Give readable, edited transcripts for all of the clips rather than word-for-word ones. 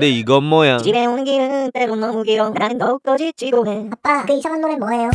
근데 이건 뭐야? 집에 오는 길은 때론 너무 길어. 나는 더욱더 지치고 해. 아빠, 그 이상한 노래 뭐예요?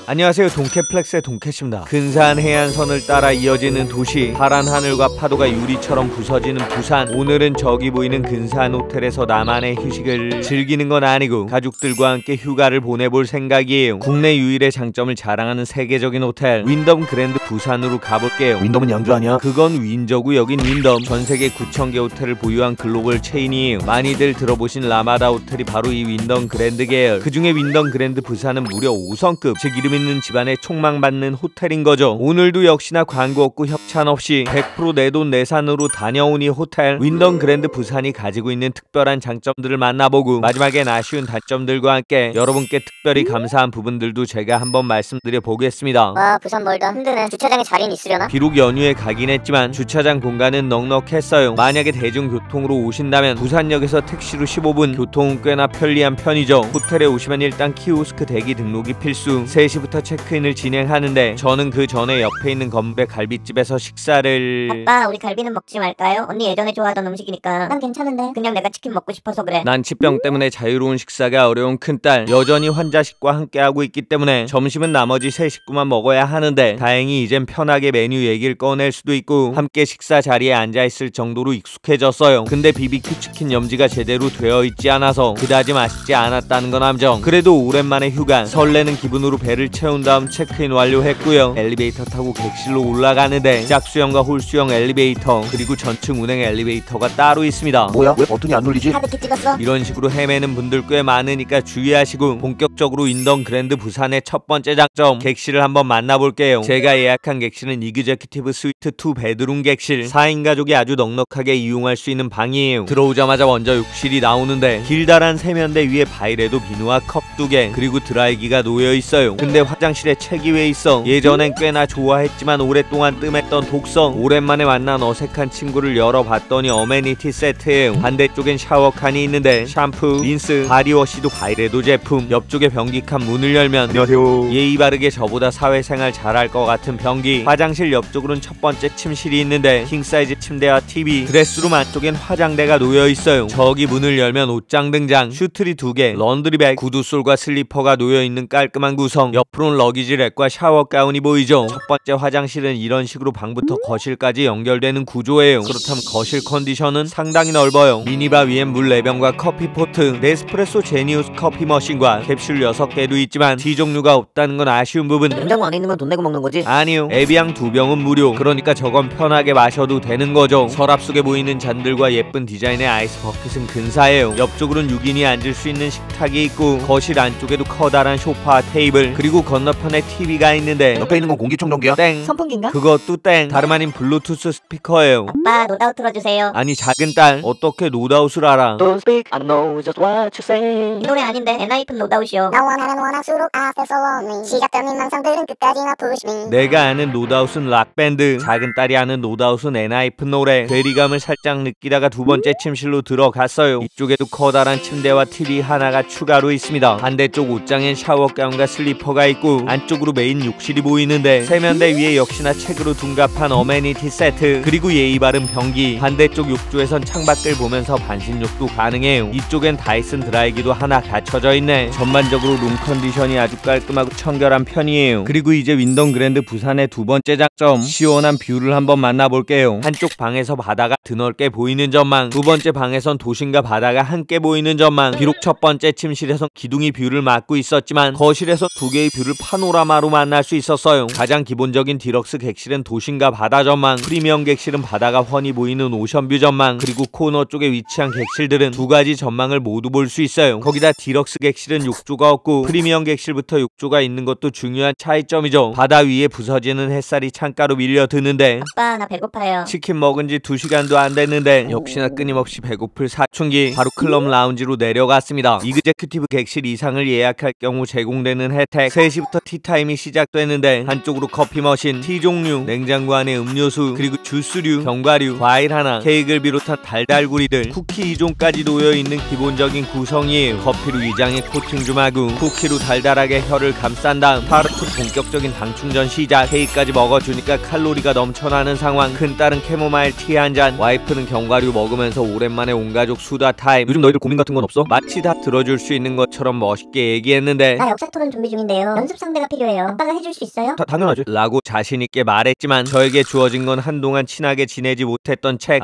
안녕하세요, 동캐플렉스의 동캐입니다. 근사한 해안선을 따라 이어지는 도시, 파란 하늘과 파도가 유리처럼 부서지는 부산. 오늘은 저기 보이는 근사한 호텔에서 나만의 휴식을 즐기는 건 아니고 가족들과 함께 휴가를 보내볼 생각이에요. 국내 유일의 장점을 자랑하는 세계적인 호텔 윈덤 그랜드 부산으로 가볼게요. 윈덤은 양주 아니야? 그건 윈저고 여긴 윈덤. 전세계 9,000개 호텔을 보유한 글로벌 체인이에요. 많이들 들어보신 라마다 호텔이 바로 이 윈덤 그랜드 계열. 그중에 윈덤 그랜드 부산은 무려 5성급, 즉 이름이 있는 집안에 촉망받는 호텔인 거죠. 오늘도 역시나 광고 없고 협찬 없이 100% 내돈 내산으로 다녀온 이 호텔 윈덤 그랜드 부산이 가지고 있는 특별한 장점들을 만나보고 마지막엔 아쉬운 단점들과 함께 여러분께 특별히 감사한 부분들도 제가 한번 말씀드려 보겠습니다. 와, 부산 멀다. 힘드네. 주차장에 자리는 있으려나? 비록 연휴에 가긴 했지만 주차장 공간은 넉넉했어요. 만약에 대중교통으로 오신다면 부산역에서 택시로 15분, 교통은 꽤나 편리한 편이죠. 호텔에 오시면 일단 키오스크 대기 등록이 필수. 3시부터 체크인을 진행하는데 저는 그 전에 옆에 있는 건배 갈비집에서 식사를... 아빠, 우리 갈비는 먹지 말까요? 언니 예전에 좋아하던 음식이니까. 난 괜찮은데. 그냥 내가 치킨 먹고 싶어서 그래. 난치병 때문에 자유로운 식사가 어려운 큰딸, 여전히 환자식과 함께하고 있기 때문에 점심은 나머지 세 식구만 먹어야 하는데 다행히 이젠 편하게 메뉴 얘기를 꺼낼 수도 있고 함께 식사 자리에 앉아있을 정도로 익숙해졌어요. 근데 BBQ 치킨 염지가 제대로 되어 있지 않아서 그다지 맛있지 않았다는 건 함정. 그래도 오랜만에 휴가, 설레는 기분으로 배를 채운 다음 체크인 완료했고요. 엘리베이터 타고 객실로 올라가는데 짝수형과 홀수형 엘리베이터 그리고 전층 운행 엘리베이터가 따로 있습니다. 뭐야? 왜 버튼이 안 눌리지? 카드 찍었어? 이런 식으로 헤매는 분들 꽤 많으니까 주의하시고 본격적으로 윈덤 그랜드 부산의 첫 번째 장점, 객실을 한번 만나볼게요. 제가 예약한 객실은 이그제큐티브 스위트 2 베드룸 객실. 4인 가족이 아주 넉넉하게 이용할 수 있는 방이에요. 들어오자마자 먼저 욕실이 나오는데 길다란 세면대 위에 바이레도 비누와 컵 2개 그리고 드라이기가 놓여있어요. 근데 화장실에 책이 왜 있어? 예전엔 꽤나 좋아했지만 오랫동안 뜸했던 독서. 오랜만에 만난 어색한 친구를 열어봤더니 어메니티 세트예요. 반대쪽엔 샤워칸이 있는데 샴푸, 린스, 바디워시도 바이레도 제품. 옆쪽에 변기칸 문을 열면 안녕하세요. 예의 바르게 저보다 사회생활 잘할 것 같은 변기. 화장실 옆쪽으로는 첫 번째 침실이 있는데 킹사이즈 침대와 TV, 드레스룸 안쪽엔 화장대가 놓여있어요. 저기 문을 열면 옷장 등장, 슈트리 2개, 런드리백, 구두솔과 슬리퍼가 놓여있는 깔끔한 구성. 옆으로는 러기지렉과 샤워 가운이 보이죠. 첫 번째 화장실은 이런 식으로 방부터 거실까지 연결되는 구조예요. 그렇다면 거실 컨디션은 상당히 넓어요. 미니바 위엔 물 4병과 커피포트, 네스프레소 제니우스 커피 머신과 캡슐 6개도 있지만 티 종류가 없다는 건 아쉬운 부분. 냉장고 안에 있는 건 돈 내고 먹는 거지? 아니요, 에비앙 2병은 무료. 그러니까 저건 편하게 마셔도 되는 거죠. 서랍 속에 보이는 잔들과 예쁜 디자인의 아이스 버킷은 근사해요. 옆쪽으로는 6인이 앉을 수 있는 식탁이 있고 거실 안쪽에도 커다란 소파, 테이블 그리고 건너편에 TV가 있는데 옆에 있는 건 공기청정기야? 땡. 선풍기인가? 그것도 땡. 다름 아닌 블루투스 스피커예요. 아빠, 노다우 틀어주세요. 아니 작은 딸, 어떻게 노다웃을 알아? Don't speak, I know just what you say. 이 노래 아닌데 엔하이픈 노다우시오. 나 원하면 원할수록 I feel so lonely. 시작된 민망상들은 끝까지나 push me. 내가 아는 노다웃은 락밴드, 작은 딸이 아는 노다웃은 엔하이픈 노래. 괴리감을 살짝 느끼다가 두 번째 침실로 들어갔어요. 이쪽에도 커다란 침대와 TV 하나가 추가로 있습니다. 반대쪽 옷장엔 샤워 가운과 슬리퍼가 있고 안쪽으로 메인 욕실이 보이는데 세면대 위에 역시나 책으로 둔갑한 어메니티 세트 그리고 예의 바른 변기. 반대쪽 욕조에선 창밖을 보면서 반신욕도 가능해요. 이쪽엔 다이슨 드라이기도 하나 갖춰져 있네. 전반적으로 룸 컨디션이 아주 깔끔하고 청결한 편이에요. 그리고 이제 윈덤 그랜드 부산의 두 번째 장점, 시원한 뷰를 한번 만나볼게요. 한쪽 방에서 바다가 드넓게 보이는 전망, 두 번째 방에선 도심과 바다가 함께 보이는 전망. 비록 첫 번째 침실에선 기둥이 뷰를 막고 있었지만 거실에서 두 개의 뷰를 파노라마로 만날 수 있었어요. 가장 기본적인 디럭스 객실은 도심과 바다 전망, 프리미엄 객실은 바다가 훤히 보이는 오션뷰 전망, 그리고 코너 쪽에 위치한 객실들은 두 가지 전망을 모두 볼 수 있어요. 거기다 디럭스 객실은 욕조가 없고 프리미엄 객실부터 욕조가 있는 것도 중요한 차이점이죠. 바다 위에 부서지는 햇살이 창가로 밀려드는데 아빠, 나 배고파요. 치킨 먹은 지 2시간도 안 됐는데 역시나 끊임없이 배고플 사춘기. 바로 클럽 라운지로 내려갔습니다. 이그제큐티브 객실 이상을 예약할 경우 제공되는 혜택, 3시부터 티타임이 시작됐는데 한쪽으로 커피 머신, 티 종류, 냉장고 안에 음료수, 그리고 주스류, 견과류, 과일 하나, 케이크를 비롯한 달달구리들, 쿠키 2종까지 놓여있는 기본적인 구성이에요. 커피로 위장에 코팅 좀 하고 쿠키로 달달하게 혀를 감싼 다음 바로또 본격적인 당충전 시작. 케이크까지 먹어주니까 칼로리가 넘쳐나는 상황. 큰딸은 캐모마일 티 한잔, 와이프는 견과류 먹으면서 오랜만에 온가족 수다 타임. 요즘 너희들 고민 같은 건 없어? 마치 다 들어줄 수 있는 것처럼 멋있게 얘기했는데 나 역사 토론 준비 중인데요. 연습 상대가 필요해요. 아빠가 해줄 수 있어요? 당연하지. 라고 자신있게 말했지만 저에게 주어진 건 한동안 친하게 지내지 못했던 책.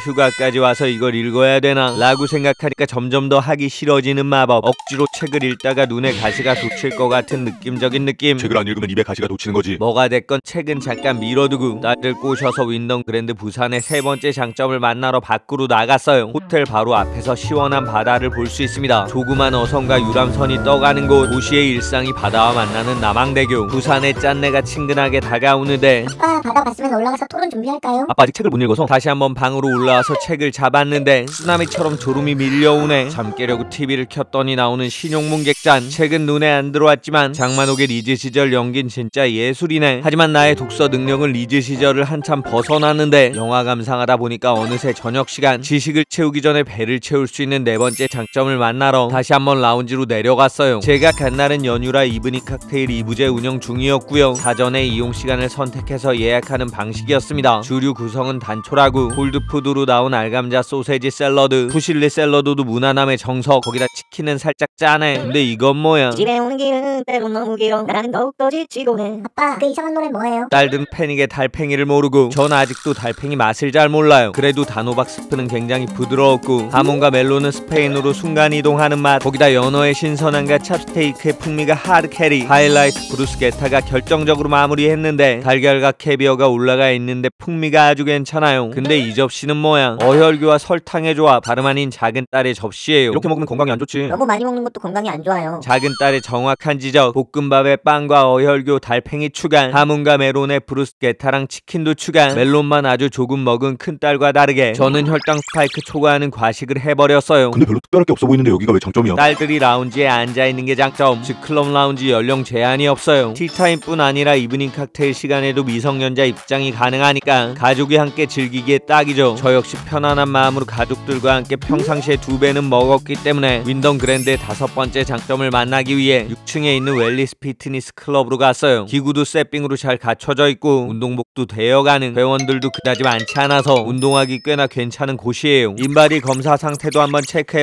휴가까지 와서 이걸 읽어야 되나 라고 생각하니까 점점 더 하기 싫어지는 마법. 억지로 책을 읽다가 눈에 가시가 돋칠 것 같은 느낌적인 느낌. 책을 안 읽으면 입에 가시가 돋치는 거지. 뭐가 됐건 책은 잠깐 미뤄두고 딸들 꼬셔서 윈던 그랜드 부산의 3번째 장점을 만나러 밖으로 나갔어요. 호텔 바로 앞에서 시원한 바다를 볼 수 있습니다. 조그만 어선과 유람선이 떠가는 곳. 도시의 일상이 바다와 만나는 남항대교. 부산의 짠내가 친근하게 다가오는데 아빠 바다 봤으면 올라가서 토론 준비할까요? 아빠 아직 책을 못 읽어서. 다시 한번 방으로 올라와서 책을 잡았는데 쓰나미처럼 졸음이 밀려오네. 잠 깨려고 TV를 켰더니 나오는 신용문 객잔. 책은 눈에 안 들어왔지만 장만옥의 리즈 시절 연긴 진짜 예술이네. 하지만 나의 독서 능력은 리즈 시절을 한참 벗어났는데 영화 감상하다 보니까 어느새 저녁시간. 지식을 채우기 전에 배를 채울 수 있는 4번째 장점을 만나러 다시 한번 라운지로 내려갔어요. 제가 간 날은 연휴라 이브닝 칵테일 2부제 운영 중이었고요. 사전에 이용시간을 선택해서 예약하는 방식이었습니다. 주류 구성은 단촐하고 콜드푸드로 나온 알감자 소세지 샐러드, 푸실리 샐러드도 무난함의 정석. 거기다 치킨은 살짝 짜네. 근데 이건 뭐야? 집에 오는 길은 때론 너무 길어. 나는 더욱더 지치고 해. 아빠 그 이상한 노래 뭐예요? 딸든 패닉의 달팽이를 모르고 전 아직도 달팽이 맛을 잘 몰라요. 그래도 단호박 스프는 굉장히 부드러웠고 하몬과 멜론은 스페인으로 순간이동하는 맛. 거기다 연어의 신선함과 찹스테이크의 풍미가 하드캐리. 하이라이트 브루스게타가 결정적으로 마무리했는데 달걀과 캐비어가 올라가 있는데 풍미가 아주 괜찮아요. 근데 이 접시는 뭐야? 어혈교와 설탕의 조합. 다름 아닌 작은 딸의 접시예요. 이렇게 먹으면 건강에 안 좋지. 너무 많이 먹는 것도 건강에 안 좋아요. 작은 딸의 정확한 지적. 볶음밥에 빵과 어혈교, 달팽이 추가. 하몬과 메론에 브루스게타랑 치킨도 추가. 멜론만 아주 조금 먹은 큰딸과 다르게 저는 혈당 스파이크 초과하는 과식을 해버렸어요. 근데 별로 특별할 게 없어 보이는데 여기가 왜 장점이야? 딸들이 라운지에 앉아있는 게 장점. 즉 클럽 라운지 연령 제한이 없어요. 티타임뿐 아니라 이브닝 칵테일 시간에도 미성년자 입장이 가능하니까 가족이 함께 즐기기에 딱이죠. 저 역시 편안한 마음으로 가족들과 함께 평상시에 2배는 먹었기 때문에 윈던 그랜드의 5번째 장점을 만나기 위해 6층에 있는 웰리스 피트니스 클럽으로 갔어요. 기구도 세핑으로 잘 갖춰져 있고 운동복도 되어가는, 회원들도 그다지 많지 않아서 운동하기 꽤나 괜찮은 곳이에요. 인바디 검사 상태도 한번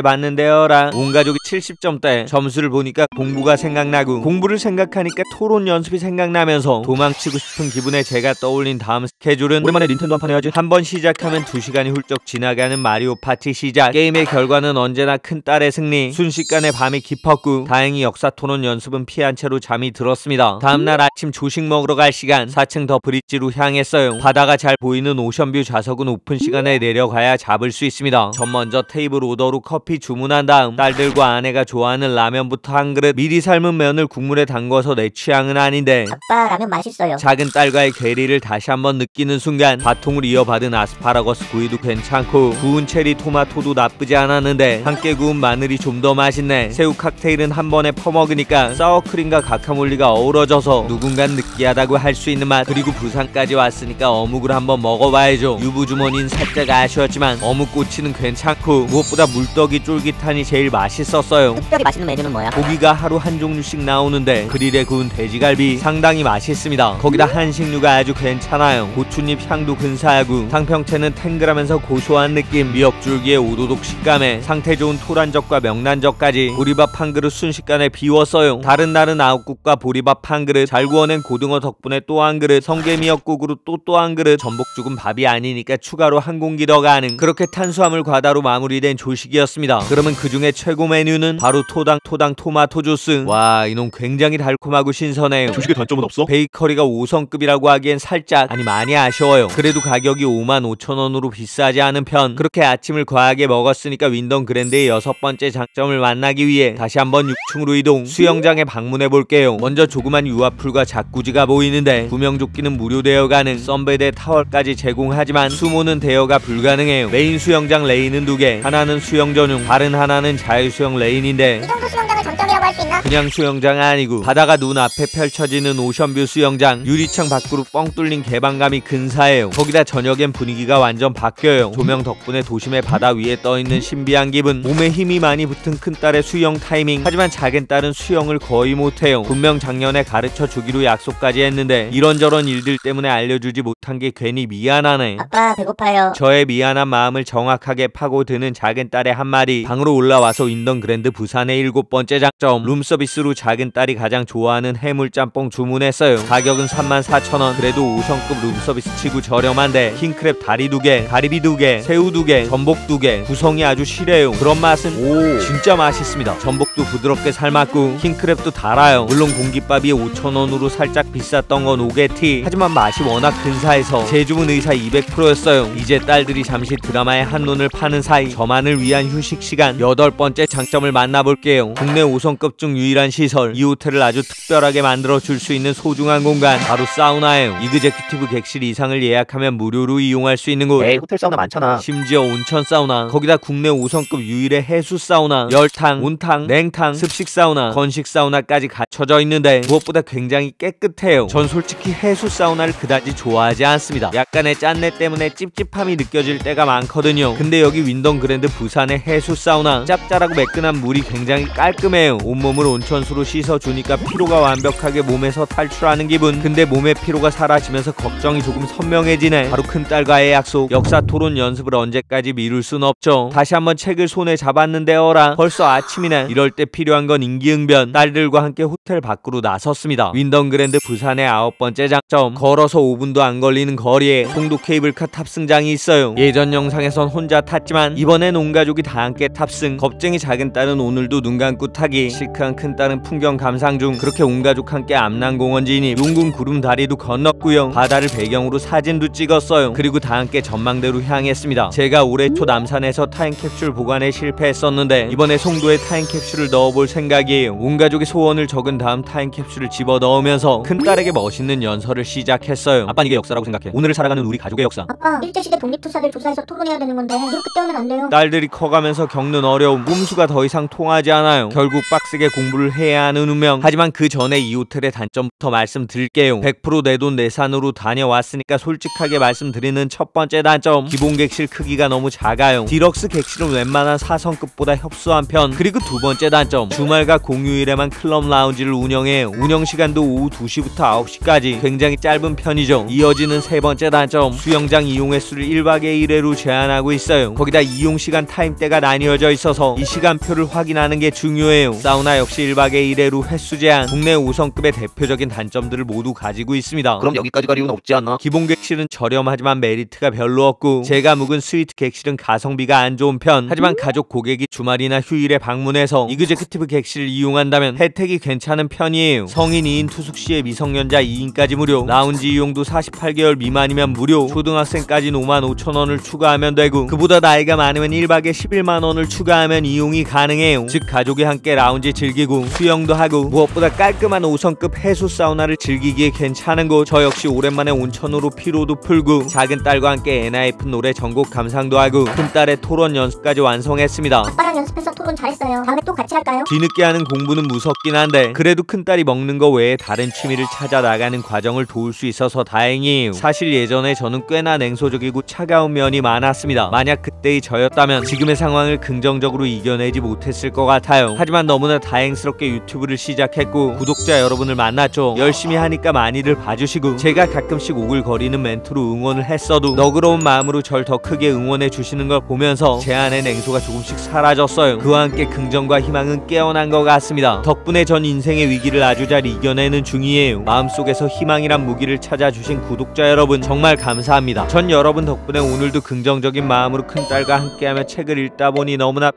체크해봤는데요라 온 가족이 70점대. 점수를 보니까 공부가 생각나고 공부를 생각하니까 토론 연습이 생각나면서 도망치고 싶은 기분에 제가 떠올린 다음 스케줄은 오랜만에 닌텐도 한판 해야지. 한번 시작하면 2시간이 훌쩍 지나가는 마리오 파티 시작. 게임의 결과는 언제나 큰딸의 승리. 순식간에 밤이 깊었고 다행히 역사 토론 연습은 피한 채로 잠이 들었습니다. 다음날 아침 조식 먹으러 갈 시간. 4층 더 브릿지로 향했어요. 바다가 잘 보이는 오션뷰 좌석은 오픈 시간에 내려가야 잡을 수 있습니다. 전 먼저 테이블 오더로 커피 주문한 다음 딸들과 아내가 좋아하는 라면부터 한 그릇. 미리 삶은 면을 국물에 담궈서 내 취향은 아닌데 아빠 라면 맛있어요. 작은 딸과의 괴리를 다시 한번 느끼는 순간 바통을 이어받은 아스파라거스 구이도 괜찮고 구운 체리 토마토도 나쁘지 않았는데 함께 구운 마늘이 좀 더 맛있네. 새우 칵테일은 한 번에 퍼먹으니까 사워크림과 가카몰리가 어우러져서 누군간 느끼하다고 할 수 있는 맛. 그리고 부산까지 왔으니까 어묵을 한번 먹어봐야죠. 유부주머니는 살짝 아쉬웠지만 어묵 꼬치는 괜찮고 무엇보다 물떡이 쫄깃하니 제일 맛있었어요. 특별히 맛있는 메뉴는 뭐야? 고기가 하루 한 종류씩 나오는데 그릴에 구운 돼지갈비 상당히 맛있습니다. 거기다 한식류가 아주 괜찮아요. 고추잎 향도 근사하고 상평채는 탱글하면서 고소한 느낌. 미역줄기의 오도독 식감에 상태 좋은 토란젓과 명란젓까지. 보리밥 한 그릇 순식간에 비웠어요. 다른 날은 아욱국과 보리밥 한 그릇, 잘 구워낸 고등어 덕분에 또 한 그릇, 성게미역국으로 또 한 그릇. 전복죽은 밥이 아니니까 추가로 한 공기 더 가능. 그렇게 탄수화물 과다로 마무리된 조식이었습니다. 그러면 그 중에 최고 메뉴는 바로 토당 토마토 주스. 와, 이놈 굉장히 달콤하고 신선해요. 조식의 단점은 없어? 베이커리가 5성급이라고 하기엔 살짝, 아니 많이 아쉬워요. 그래도 가격이 55,000원으로 비싸지 않은 편. 그렇게 아침을 과하게 먹었으니까 윈던 그랜드의 6번째 장점을 만나기 위해 다시 한번 6층으로 이동. 수영장에 방문해 볼게요. 먼저 조그만 유아풀과 자꾸지가 보이는데 구명조끼는 무료되어가는. 썬베드에 타월까지 제공하지만 수모는 대여가 불가능해요. 메인 수영장 레인은 2개, 하나는 수영 전용, 다른 하나는 자유수영 레인인데 이 정도 수영장을 장점이라고 할 수 있나? 그냥 수영장 아니고 아니고 바다가 눈앞에 펼쳐지는 오션뷰 수영장, 유리창 밖으로 뻥 뚫린 개방감이 근사해요. 거기다 저녁엔 분위기가 완전 바뀌어요. 조명 덕분에 도심의 바다 위에 떠있는 신비한 기분, 몸에 힘이 많이 붙은 큰딸의 수영 타이밍. 하지만 작은딸은 수영을 거의 못해요. 분명 작년에 가르쳐 주기로 약속까지 했는데 이런저런 일들 때문에 알려주지 못한 게 괜히 미안하네. 아빠 배고파요. 저의 미안한 마음을 정확하게 파고드는 작은딸의 한마디. 방으로 올라와서 윈던 그랜드 부산의 7번째 장점, 룸서비스로 작은딸이 가장 좋아하는 해물짬뽕 주문했어요. 가격은 34,000원. 그래도 5성급 룸서비스 치고 저렴한데 킹크랩 다리 2개, 가리비 2개, 새우 2개, 전복 2개, 구성이 아주 실해요. 그런 맛은 진짜 맛있습니다. 전복도 부드럽게 삶았고 킹크랩도 달아요. 물론 공깃밥이 5,000원으로 살짝 비쌌던 건 오게티. 하지만 맛이 워낙 근사해서 제 주문 의사 200%였어요. 이제 딸들이 잠시 드라마의 한눈을 파는 사이 저만을 위한 휴식 시간. 8번째 장점을 만나볼게요. 국내 5성급 중 유일한 시설, 이 호텔을 아주 특별하게 만들어 줄 수 있는 소중한 공간, 바로 사우나예요. 이그제큐티브 객실 이상을 예약하면 무료로 이용할 수 있는 곳. 에이, 호텔 사우나 많잖아. 심지어 온천 사우나, 거기다 국내 5성급 유일의 해수 사우나, 열탕, 온탕, 냉탕, 습식 사우나, 건식 사우나까지 갖춰져 있는데 무엇보다 굉장히 깨끗해요. 전 솔직히 해수 사우나를 그다지 좋아하지 않습니다. 약간의 짠내 때문에 찝찝함이 느껴질 때가 많거든요. 근데 여기 윈던 그랜드 부산의 해수 사우나, 짭짤하고 매끈한 물이 굉장히 깔끔해요. 온몸을 온천수로 씻어주니까 피로가 완벽하게 몸에서 탈출하는 기분. 근데 몸의 피로가 사라지면서 걱정이 조금 선명해지네. 바로 큰딸과의 약속. 역사 토론 연습을 언제까지 미룰 순 없죠. 다시 한번 책을 손에 잡았는데 어라, 벌써 아침이네. 이럴 때 필요한 건 임기응변. 딸들과 함께 호텔 밖으로 나섰습니다. 윈던 그랜드 부산의 9번째 장점, 걸어서 5분도 안 걸리는 거리에 송도 케이블카 탑승장이 있어요. 예전 영상에선 혼자 탔지만 이번엔 온 가족이 다 함께 탑승. 겁쟁이 작은딸은 오늘도 눈 감고 타기, 시크한 큰딸은 풍경 감상 중. 그렇게 온 가족 함께 암남공원 진입, 용궁 구름다리도 건넜고요. 바다를 배경으로 사진도 찍었어요. 그리고 다 함께 전망대로 향했습니다. 제가 올해 초 남산에서 타임캡슐 보관에 실패했었는데 이번에 송도에 타임캡슐을 넣어볼 생각이에요. 온 가족의 소원을 적은 다음 타임캡슐을 집어 넣으면서 큰딸에게 멋있는 연설을 시작했어요. 아빠는 이게 역사라고 생각해. 오늘을 살아가는 우리 가족의 역사. 아빠 일제시대 독립투사들 조사해서 토론해야 되는 건데 이렇게 때우면 안 돼요. 딸들이 커가면서 겪는 어려움, 꼼수가 더 이상 통하지 않아요. 결국 빡세게 공부를 해야 하는 운명. 하지만 그 전에 이 호텔의 단점부터 말씀드릴게요. 100% 내돈내산으로 다녀왔으니까 솔직하게 말씀드리는 첫 번째 단점, 기본 객실 크기가 너무 작아요. 디럭스 객실은 웬만한 4성급보다 협소한 편. 그리고 두 번째 단점, 주말과 공휴일에만 클럽 라운지를 운영해요. 운영시간도 오후 2시부터 9시까지 굉장히 짧은 편이죠. 이어지는 세 번째 단점, 수영장 이용 횟수를 1박에 1회로 제한하고 있어요. 거기다 이용시간 타임대가 나뉘어져 있어서 이 시간표를 확인하는 게 중요해요. 사우나 역시 1박에 1회로 횟수 제한. 국내 5성급의 대표적인 단점들을 모두 가지고 있습니다. 그럼 여기까지 갈 이유는 없지 않나? 기본 객실은 저렴하지만 메리트가 별로 없고, 제가 묵은 스위트 객실은 가성비가 안 좋은 편. 하지만 가족 고객이 주말이나 휴일에 방문해서 이그제큐티브 객실을 이용한다면 혜택이 괜찮은 편이에요. 성인 2인 투숙시에 미성년자 2인까지 무료, 라운지 이용도 48개월 미만이면 무료, 초등학생까지 55,000원을 추가하면 되고, 그보다 나이가 많으면 1박에 11만원을 추가하면 이용이 가능해요. 즉 가족이 함께 라운지 즐기고 수영도 하고 무엇보다 깔끔한 5성급 해수 사우나를 즐기기에 괜찮은 곳. 저 역시 오랜만에 온천으로 피로도 풀고 작은딸과 함께 엔하이픈 노래 전곡 감상도 하고 큰딸의 토론 연습까지 완성했습니다. 아빠랑 연습해서 토론 잘했어요. 다음에 또 같이 할까요? 뒤늦게 하는 공부는 무섭긴 한데 그래도 큰딸이 먹는 거 외에 다른 취미를 찾아 나가는 과정을 도울 수 있어서 다행이에요. 사실 예전에 저는 꽤나 냉소적이고 차가운 면이 많았습니다. 만약 그때의 저였다면 지금의 상황을 긍정적으로 이겨내지 못했을 것 같아요. 하지만 너무나 다행스럽게 유튜브를 시작했고 구독자 여러분을 만났죠. 열심히 하니까 많이들 봐주시고, 제가 가끔씩 오글거리는 멘트로 응원을 했어도 너그러운 마음으로 절 더 크게 응원해 주시는 걸 보면서 제 안의 냉소가 조금씩 사라졌어요. 그와 함께 긍정과 희망은 깨어난 것 같습니다. 덕분에 전 인생의 위기를 아주 잘 이겨내는 중이에요. 마음속에서 희망이란 무기를 찾아주신 구독자 여러분 정말 감사합니다. 전 여러분 덕분에 오늘도 긍정적인 마음으로 큰딸과 함께하며 책을 읽다 보니 너무나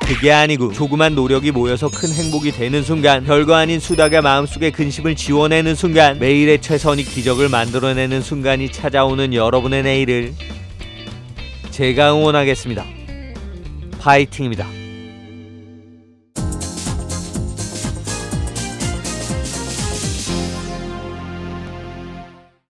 그게 아니고 조그만 노력이 모여서 큰 행복이 되는 순간, 별거 아닌 수다가 마음속의 근심을 지워내는 순간, 매일의 최선이 기적을 만들어내는 순간이 찾아오는 여러분의 내일을 제가 응원하겠습니다. 파이팅입니다.